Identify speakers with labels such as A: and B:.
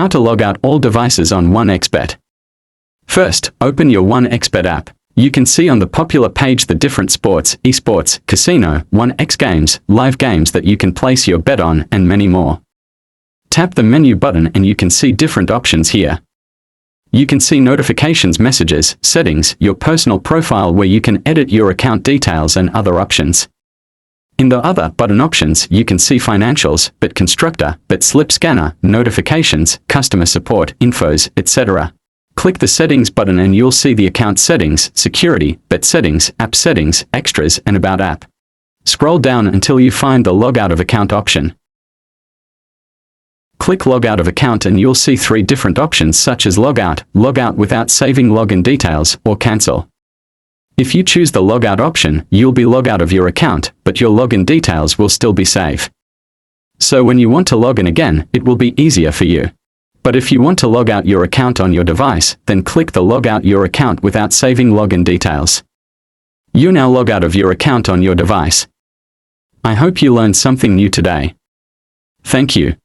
A: How to log out all devices on 1xBet. First, open your 1xBet app. You can see on the popular page the different sports, esports, casino, 1x games, live games that you can place your bet on, and many more. Tap the menu button and you can see different options here. You can see notifications, messages, settings, your personal profile where you can edit your account details and other options. In the other button options, you can see financials, bet constructor, bet slip scanner, notifications, customer support, infos, etc. Click the settings button and you'll see the account settings, security, bet settings, app settings, extras, and about app. Scroll down until you find the log out of account option. Click log out of account and you'll see 3 different options such as log out without saving login details, or cancel. If you choose the logout option, you'll be logged out of your account, but your login details will still be safe. So when you want to log in again, it will be easier for you. But if you want to log out your account on your device, then click the log out your account without saving login details. You now log out of your account on your device. I hope you learned something new today. Thank you.